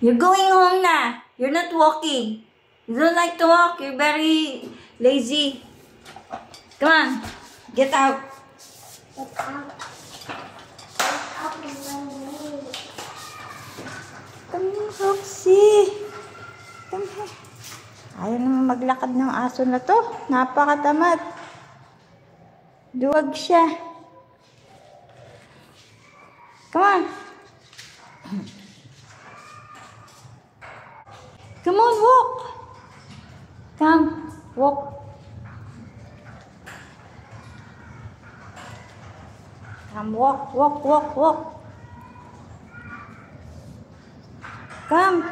You're going home na. You're not walking. You don't like to walk. You're very lazy. Come on. Get out. Get out. Get out of my way. Come here, Roxy. Come here. Ayaw naman maglakad ng aso na to. Napakatamad. Duwag siya. Come on. Come on, walk. Come, walk. Come, walk, walk, walk, walk. Come.